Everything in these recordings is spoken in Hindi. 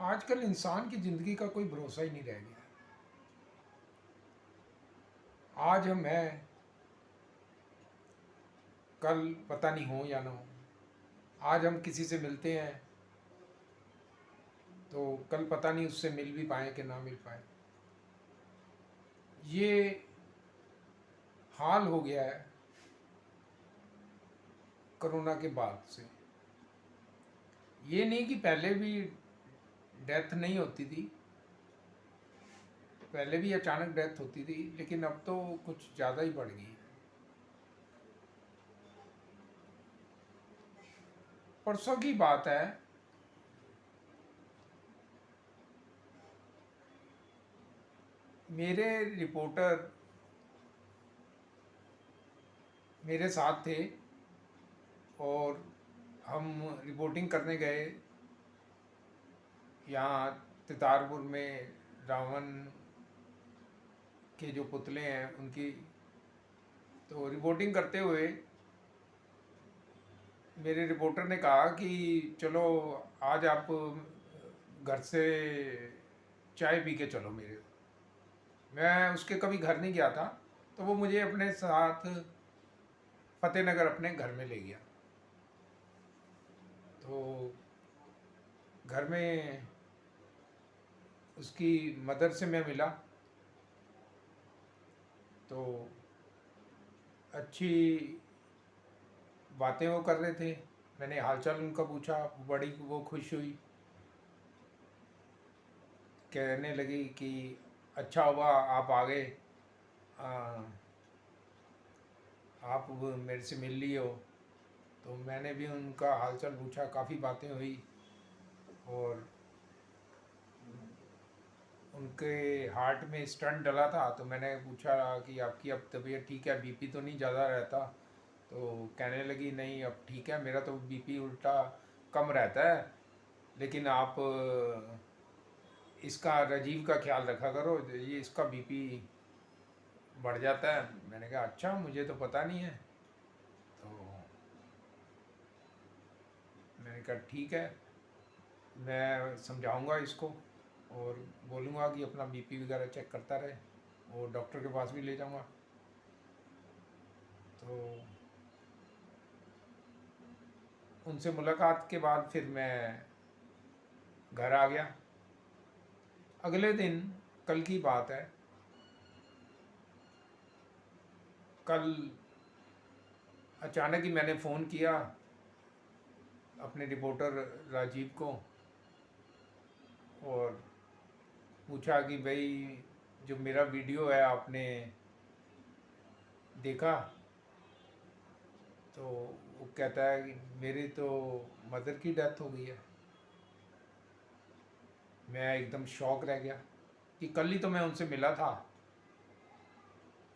आजकल इंसान की ज़िंदगी का कोई भरोसा ही नहीं रह गया। आज हम हैं, कल पता नहीं हो या ना हो। आज हम किसी से मिलते हैं तो कल पता नहीं उससे मिल भी पाए कि ना मिल पाए। ये हाल हो गया है कोरोना के बाद से। ये नहीं कि पहले भी डेथ नहीं होती थी, पहले भी अचानक डेथ होती थी, लेकिन अब तो कुछ ज़्यादा ही बढ़ गई है। परसों की बात है, मेरे रिपोर्टर मेरे साथ थे और हम रिपोर्टिंग करने गए यहाँ तितारपुर में। रावण के जो पुतले हैं उनकी, तो रिपोर्टिंग करते हुए मेरे रिपोर्टर ने कहा कि चलो आज आप घर से चाय पी के चलो मेरे। मैं उसके कभी घर नहीं गया था, तो वो मुझे अपने साथ फतेहनगर अपने घर में ले गया। तो घर में उसकी मदर से मैं मिला, तो अच्छी बातें वो कर रहे थे। मैंने हालचाल उनका पूछा, बड़ी वो खुश हुई, कहने लगी कि अच्छा हुआ आप आ गए, आप मेरे से मिल लिए हो। तो मैंने भी उनका हालचाल पूछा, काफ़ी बातें हुई और उनके हार्ट में स्टंट डला था। तो मैंने पूछा कि आपकी अब तबीयत ठीक है, बीपी तो नहीं ज़्यादा रहता? तो कहने लगी नहीं अब ठीक है, मेरा तो बीपी उल्टा कम रहता है, लेकिन आप इसका राजीव का ख्याल रखा करो, ये इसका बीपी बढ़ जाता है। मैंने कहा अच्छा, मुझे तो पता नहीं है। तो मैंने कहा ठीक है, मैं समझाऊंगा इसको और बोलूँगा कि अपना बीपी वगैरह चेक करता रहे, और डॉक्टर के पास भी ले जाऊँगा। तो उनसे मुलाकात के बाद फिर मैं घर आ गया। अगले दिन, कल की बात है, कल अचानक ही मैंने फ़ोन किया अपने रिपोर्टर राजीव को और पूछा कि भाई जो मेरा वीडियो है आपने देखा? तो वो कहता है कि मेरी तो मदर की डेथ हो गई है। मैं एकदम शॉक रह गया कि कल ही तो मैं उनसे मिला था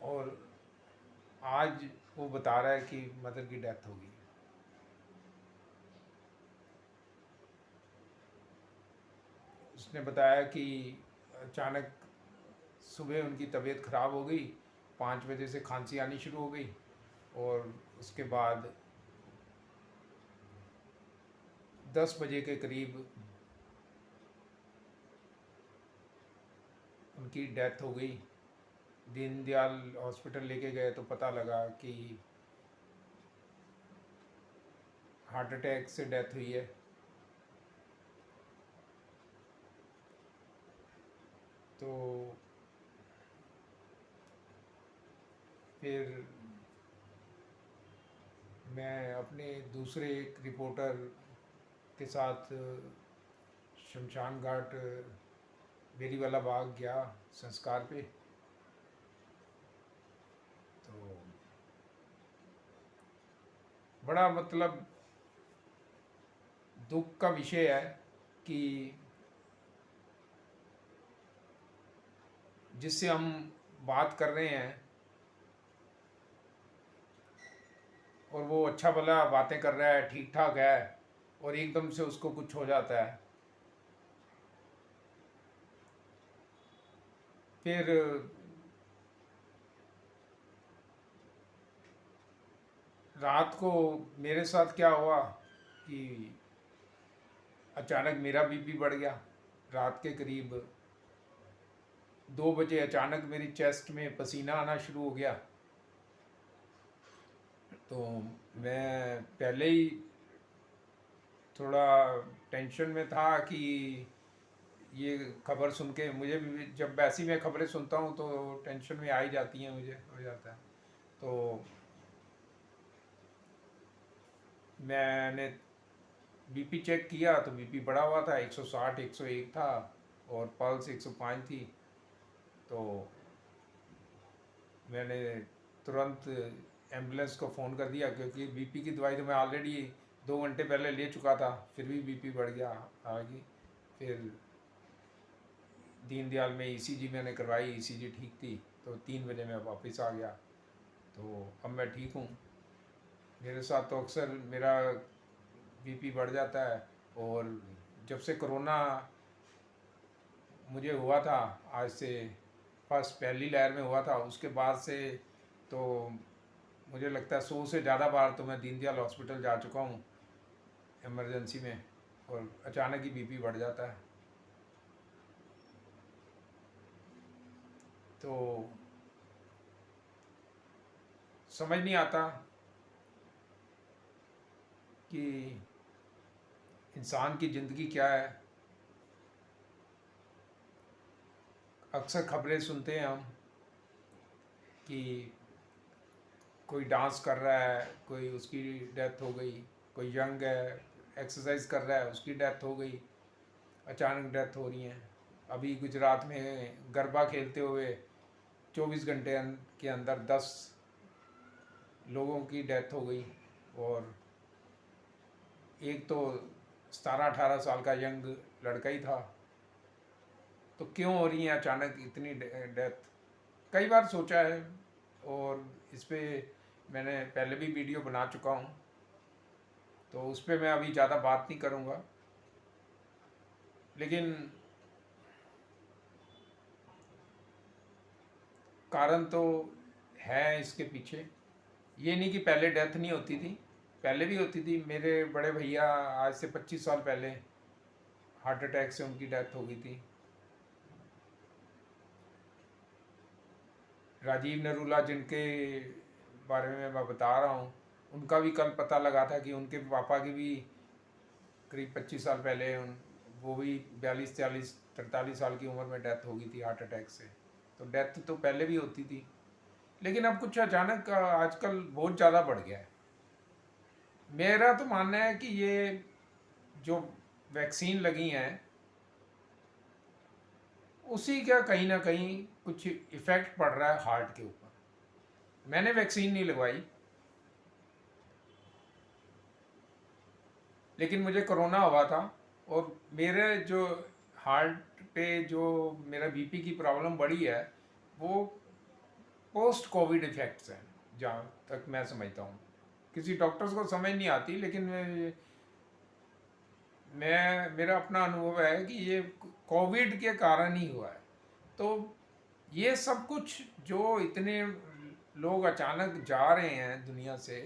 और आज वो बता रहा है कि मदर की डेथ हो गई है। उसने बताया कि अचानक सुबह उनकी तबीयत ख़राब हो गई, 5 बजे से खांसी आनी शुरू हो गई और उसके बाद 10 बजे के करीब उनकी डेथ हो गई। दीनदयाल हॉस्पिटल लेके गए तो पता लगा कि हार्ट अटैक से डेथ हुई है। तो फिर मैं अपने दूसरे एक रिपोर्टर के साथ शमशान घाट बेरीवाला बाग गया संस्कार पे। तो बड़ा मतलब दुख का विषय है कि जिससे हम बात कर रहे हैं और वो अच्छा भला बातें कर रहा है, ठीक ठाक है, और एकदम से उसको कुछ हो जाता है। फिर रात को मेरे साथ क्या हुआ कि अचानक मेरा बीपी बढ़ गया। रात के करीब 2 बजे अचानक मेरी चेस्ट में पसीना आना शुरू हो गया। तो मैं पहले ही थोड़ा टेंशन में था कि ये खबर सुन के मुझे भी, जब वैसी मैं खबरें सुनता हूँ तो टेंशन में आ ही जाती हैं, मुझे हो जाता है। तो मैंने बीपी चेक किया तो बीपी बढ़ा हुआ था, 160 101 था, और पल्स 105 थी। तो मैंने तुरंत एम्बुलेंस को फ़ोन कर दिया, क्योंकि बीपी की दवाई तो मैं ऑलरेडी 2 घंटे पहले ले चुका था, फिर भी बीपी बढ़ गया आगे। फिर दीनदयाल में ईसीजी मैंने करवाई, ईसीजी ठीक थी, तो 3 बजे मैं वापस आ गया। तो अब मैं ठीक हूँ। मेरे साथ तो अक्सर मेरा बीपी बढ़ जाता है, और जब से कोरोना मुझे हुआ था, आज से फर्स्ट पहली लहर में हुआ था, उसके बाद से तो मुझे लगता है 100 से ज़्यादा बार तो मैं दीनदयाल हॉस्पिटल जा चुका हूँ इमरजेंसी में, और अचानक ही बीपी बढ़ जाता है। तो समझ नहीं आता कि इंसान की ज़िंदगी क्या है। अक्सर खबरें सुनते हैं हम कि कोई डांस कर रहा है, कोई उसकी डेथ हो गई, कोई यंग है एक्सरसाइज कर रहा है उसकी डेथ हो गई, अचानक डेथ हो रही हैं। अभी गुजरात में गरबा खेलते हुए 24 घंटे के अंदर 10 लोगों की डेथ हो गई, और एक तो 17-18 साल का यंग लड़का ही था। तो क्यों हो रही है अचानक इतनी डेथ? कई बार सोचा है, और इस पर मैंने पहले भी वीडियो बना चुका हूँ, तो उस पर मैं अभी ज़्यादा बात नहीं करूँगा। लेकिन कारण तो है इसके पीछे। ये नहीं कि पहले डेथ नहीं होती थी, पहले भी होती थी। मेरे बड़े भैया आज से 25 साल पहले हार्ट अटैक से उनकी डेथ हो गई थी। राजीव नरूला, जिनके बारे में मैं बता रहा हूँ, उनका भी कल पता लगा था कि उनके पापा की भी करीब 25 साल पहले वो भी 42 43 43 साल की उम्र में डेथ हो गई थी हार्ट अटैक से। तो डेथ तो पहले भी होती थी, लेकिन अब कुछ अचानक आजकल बहुत ज़्यादा बढ़ गया है। मेरा तो मानना है कि ये जो वैक्सीन लगी हैं उसी का कहीं ना कहीं कुछ इफ़ेक्ट पड़ रहा है हार्ट के ऊपर। मैंने वैक्सीन नहीं लगवाई, लेकिन मुझे कोरोना हुआ था, और मेरे जो हार्ट पे जो मेरा बीपी की प्रॉब्लम बढ़ी है, वो पोस्ट कोविड इफ़ेक्ट्स हैं, जहाँ तक मैं समझता हूँ। किसी डॉक्टर्स को समझ नहीं आती, लेकिन मेरा अपना अनुभव है कि ये कोविड के कारण ही हुआ है। तो ये सब कुछ जो इतने लोग अचानक जा रहे हैं दुनिया से,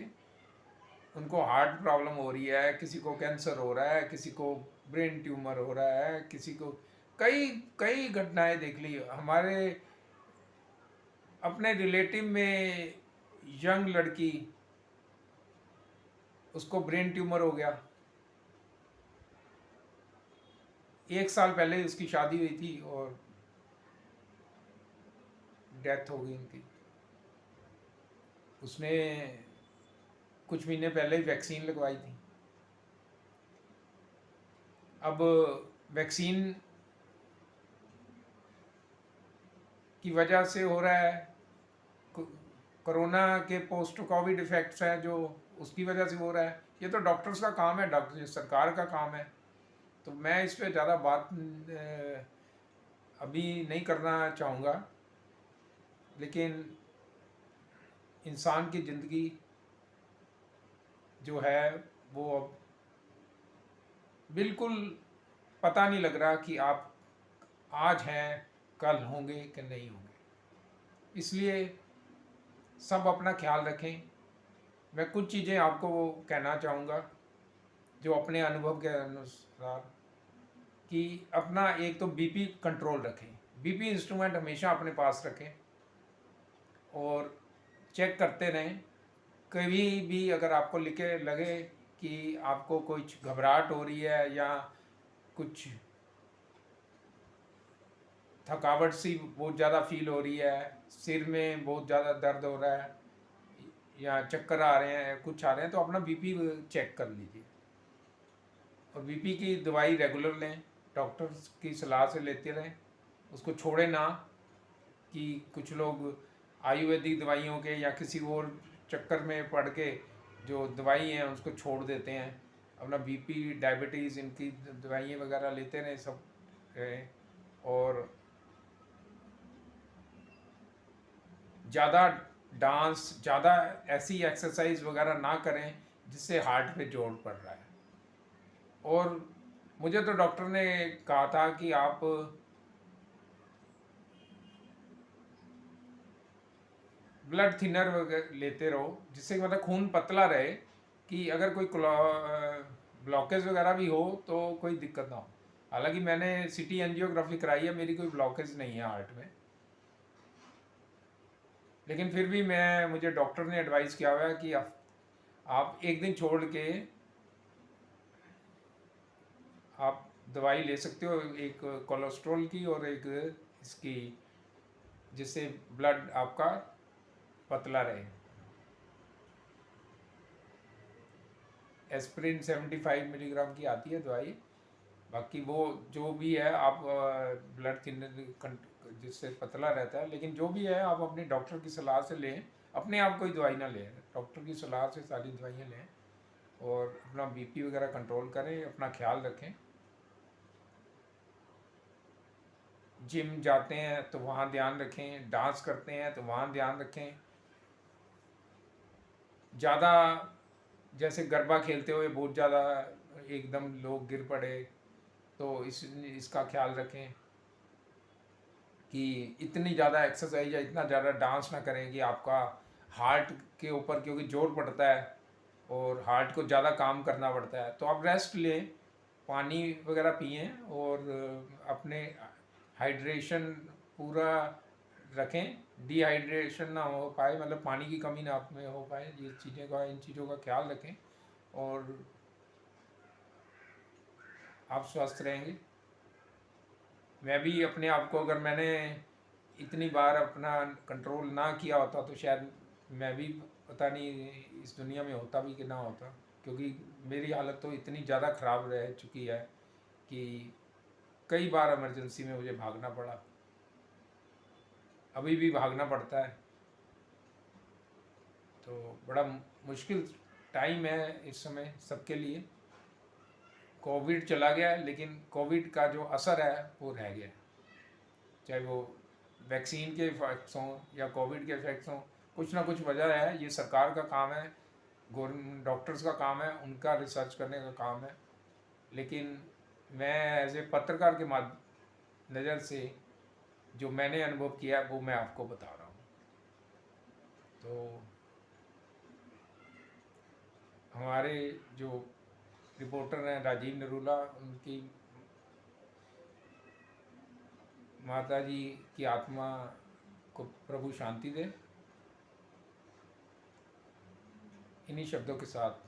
उनको हार्ट प्रॉब्लम हो रही है, किसी को कैंसर हो रहा है, किसी को ब्रेन ट्यूमर हो रहा है, किसी को कई कई घटनाएं देख ली हमारे अपने रिलेटिव में। यंग लड़की, उसको ब्रेन ट्यूमर हो गया, 1 साल पहले उसकी शादी हुई थी और डेथ हो गई उनकी। उसने कुछ महीने पहले ही वैक्सीन लगवाई थी। अब वैक्सीन की वजह से हो रहा है, कोरोना के पोस्ट कोविड इफ़ेक्ट्स हैं जो, उसकी वजह से हो रहा है। ये तो डॉक्टर्स का काम है, डॉक्टर सरकार का काम है। तो मैं इस पर ज़्यादा बात अभी नहीं करना चाहूँगा, लेकिन इंसान की ज़िंदगी जो है वो अब बिल्कुल पता नहीं लग रहा कि आप आज हैं, कल होंगे कि नहीं होंगे। इसलिए सब अपना ख्याल रखें। मैं कुछ चीज़ें आपको कहना चाहूँगा जो अपने अनुभव के अनुसार, कि अपना एक तो बीपी कंट्रोल रखें, बीपी इंस्ट्रूमेंट हमेशा अपने पास रखें और चेक करते रहें। कभी भी अगर आपको लिखे लगे कि आपको कुछ घबराहट हो रही है या कुछ थकावट सी बहुत ज़्यादा फील हो रही है, सिर में बहुत ज़्यादा दर्द हो रहा है या चक्कर आ रहे हैं, कुछ आ रहे हैं, तो अपना बीपी चेक कर लीजिए। और बीपी की दवाई रेगुलर लें, डॉक्टर्स की सलाह से लेते रहें, उसको छोड़े ना। कि कुछ लोग आयुर्वेदिक दवाइयों के या किसी और चक्कर में पड़ के जो दवाई हैं उसको छोड़ देते हैं। अपना बीपी, डायबिटीज़, इनकी दवाइयाँ वगैरह लेते रहें सब रहें। और ज़्यादा डांस, ज़्यादा ऐसी एक्सरसाइज वगैरह ना करें जिससे हार्ट पे जोर पड़ रहा है। और मुझे तो डॉक्टर ने कहा था कि आप ब्लड थिनर वगैरह लेते रहो, जिससे मतलब खून पतला रहे, कि अगर कोई ब्लॉकेज वगैरह भी हो तो कोई दिक्कत ना हो। हालांकि मैंने सिटी एंजियोग्राफी कराई है, मेरी कोई ब्लॉकेज नहीं है हार्ट में, लेकिन फिर भी मुझे डॉक्टर ने एडवाइस किया हुआ है कि आप एक दिन छोड़ के आप दवाई ले सकते हो, एक कोलेस्ट्रॉल की और एक इसकी, जिससे ब्लड आपका पतला रहे। एस्प्रिन 75 मिलीग्राम की आती है दवाई। बाकी वो जो भी है आप ब्लड थिनर जिससे पतला रहता है, लेकिन जो भी है आप अपने डॉक्टर की सलाह से लें, अपने आप कोई दवाई ना लें, डॉक्टर की सलाह से सारी दवाइयाँ लें और अपना बीपी वगैरह कंट्रोल करें, अपना ख्याल रखें। जिम जाते हैं तो वहाँ ध्यान रखें, डांस करते हैं तो वहाँ ध्यान रखें। ज़्यादा जैसे गरबा खेलते हुए बहुत ज़्यादा एकदम लोग गिर पड़े तो इसका ख्याल रखें कि इतनी ज़्यादा एक्सरसाइज या इतना ज़्यादा डांस ना करें कि आपका हार्ट के ऊपर, क्योंकि जोर पड़ता है और हार्ट को ज़्यादा काम करना पड़ता है। तो आप रेस्ट लें, पानी वगैरह पिएं और अपने हाइड्रेशन पूरा रखें, डिहाइड्रेशन ना हो पाए, मतलब पानी की कमी ना आप में हो पाए। ये चीज़ें का, इन चीज़ों का ख्याल रखें और आप स्वस्थ रहेंगे। मैं भी अपने आप को, अगर मैंने इतनी बार अपना कंट्रोल ना किया होता तो शायद मैं भी पता नहीं इस दुनिया में होता भी कि ना होता, क्योंकि मेरी हालत तो इतनी ज़्यादा ख़राब रह चुकी है कि कई बार इमरजेंसी में मुझे भागना पड़ा, अभी भी भागना पड़ता है। तो बड़ा मुश्किल टाइम है इस समय सबके लिए। कोविड चला गया, लेकिन कोविड का जो असर है वो रह गया, चाहे वो वैक्सीन के इफेक्ट्स हों या कोविड के इफेक्ट्स हों। कुछ ना कुछ वजह है, ये सरकार का काम है, गवर्नमेंट डॉक्टर्स का काम है, उनका रिसर्च करने का काम है। लेकिन मैं एज ए पत्रकार के नज़र से जो मैंने अनुभव किया वो मैं आपको बता रहा हूँ। तो हमारे जो रिपोर्टर हैं राजीव नरूला, उनकी माता जी की आत्मा को प्रभु शांति दे। इन्हीं शब्दों के साथ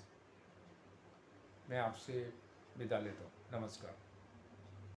मैं आपसे विदा लेता हूँ। नमस्कार।